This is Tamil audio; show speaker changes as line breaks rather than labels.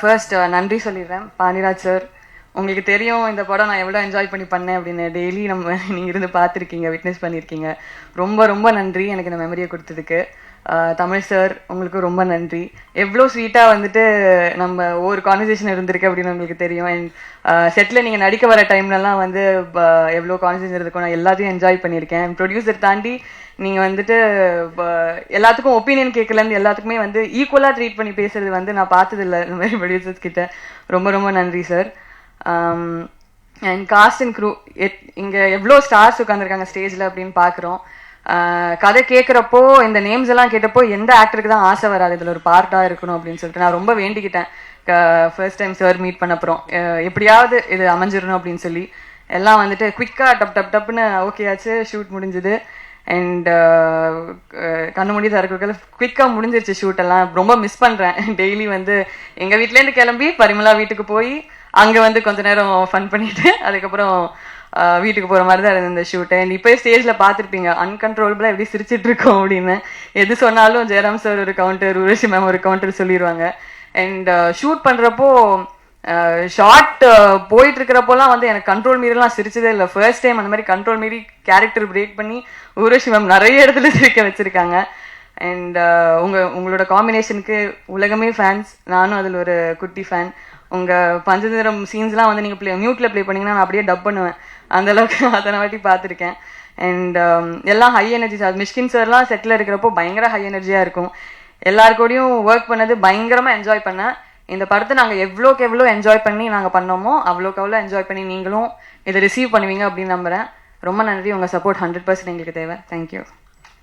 ஃபர்ஸ்ட் நன்றி சொல்லிடுறேன் பாண்டிராஜ் சார். உங்களுக்கு தெரியும் இந்த படம் நான் எவ்வளோ என்ஜாய் பண்ணி பண்ணேன் அப்படின்னு. டெய்லி நீங்கள் இருந்து பார்த்துருக்கீங்க, விட்னஸ் பண்ணியிருக்கீங்க. ரொம்ப ரொம்ப நன்றி எனக்கு இந்த மெமரியை கொடுத்ததுக்கு. தமிழ் சார் உங்களுக்கு ரொம்ப நன்றி. எவ்வளோ ஸ்வீட்டாக வந்துட்டு நம்ம ஒவ்வொரு கான்வர்சேஷன் இருந்திருக்கு அப்படின்னு உங்களுக்கு தெரியும். அண்ட் செட்டில் நீங்கள் நடிக்க வர டைம்லலாம் வந்து எவ்வளோ கான்வர்சேஷன் இருக்கும், நான் எல்லாத்தையும் என்ஜாய் பண்ணியிருக்கேன். ப்ரொடியூசர் தாண்டி நீங்கள் வந்துட்டு எல்லாத்துக்கும் ஒப்பீனியன் கேட்கலன்னு எல்லாத்துக்குமே வந்து ஈக்குவலாக ட்ரீட் பண்ணி பேசுறது வந்து நான் பார்த்ததில்லை இந்த மாதிரி ப்ரொடியூசர்ஸ் கிட்ட. ரொம்ப ரொம்ப நன்றி sir. And cast and crew இங்கே எவ்வளோ ஸ்டார்ஸ் உட்காந்துருக்காங்க ஸ்டேஜில் அப்படின்னு பார்க்குறோம். கதை கேட்குறப்போ இந்த நேம்ஸ் எல்லாம் கேட்டப்போ எந்த ஆக்டருக்கு தான் ஆசை வராது இதில் ஒரு பார்ட்டாக இருக்கணும் அப்படின்னு சொல்லிட்டு நான் ரொம்ப வேண்டிக்கிட்டேன். ஃபர்ஸ்ட் டைம் சார் மீட் பண்ணப்புறம் எப்படியாவது இது அமைஞ்சிடணும் அப்படின்னு சொல்லி எல்லாம் வந்துட்டு குவிக்காக டப்னு ஓகே ஆச்சு. ஷூட் முடிஞ்சுது. அண்ட் கண்ணு மூடி திறக்கிறதுக்குள்ள குவிக்காக முடிஞ்சிருச்சு ஷூட் எல்லாம். ரொம்ப மிஸ் பண்ணுறேன். டெய்லி வந்து எங்கள் வீட்டிலேருந்து கிளம்பி பரிமளா வீட்டுக்கு போய் அங்கே வந்து கொஞ்ச நேரம் ஃபன் பண்ணிட்டு அதுக்கப்புறம் வீட்டுக்கு போகிற மாதிரி தான் இருந்தது இந்த ஷூட்டை. அண்ட் இப்போ ஸ்டேஜில் பார்த்துருப்பீங்க அன்கண்ட்ரோலபிளாக எப்படி சிரிச்சிட்டு இருக்கோம் அப்படின்னு. எது சொன்னாலும் ஜெயராம் சார் ஒரு கவுண்டர், உருவசி மேம் ஒரு கவுண்டர் சொல்லிடுவாங்க. அண்ட் ஷூட் பண்ணுறப்போ ஷார்ட் போயிட்டு இருக்கிறப்போலாம் வந்து எனக்கு கண்ட்ரோல் மீறிலாம் சிரிச்சதே இல்லை. ஃபர்ஸ்ட் டைம் அந்த மாதிரி கண்ட்ரோல் மீறி கேரக்டர் பிரேக் பண்ணி உருவசி மேம் நிறைய இடத்துல சிரிக்க வச்சுருக்காங்க. அண்ட் உங்களோட காம்பினேஷனுக்கு உலகமே ஃபேன்ஸ், நானும் அதில் ஒரு குட்டி ஃபேன். உங்கள் பஞ்சதந்திரம் சீன்ஸ்லாம் வந்து நீங்கள் மியூட்டில் ப்ளே பண்ணிங்கன்னா நான் அப்படியே டப் பண்ணுவேன். அந்தளவுக்கு அத்தனை வாட்டி பார்த்துருக்கேன். அண்ட் எல்லாம் ஹை எனர்ஜி சார். மிஷ்கின் சார்லாம் செட்டில் இருக்கிறப்போ பயங்கர ஹை எனர்ஜியாக இருக்கும். எல்லாருக்கூடையும் ஒர்க் பண்ணது பயங்கரமாக என்ஜாய் பண்ணேன். இந்த படத்தை நாங்கள் எவ்வளோக்கு எவ்வளோ என்ஜாய் பண்ணி நாங்கள் பண்ணோமோ அவ்வளோக்கு எவ்வளோ என்ஜாய் பண்ணி நீங்களும் இதை ரிசீவ் பண்ணுவீங்க அப்படின்னு நம்புகிறேன். ரொம்ப நன்றி. உங்கள் சப்போர்ட் 100% எங்களுக்கு தேவை. தேங்க்யூ.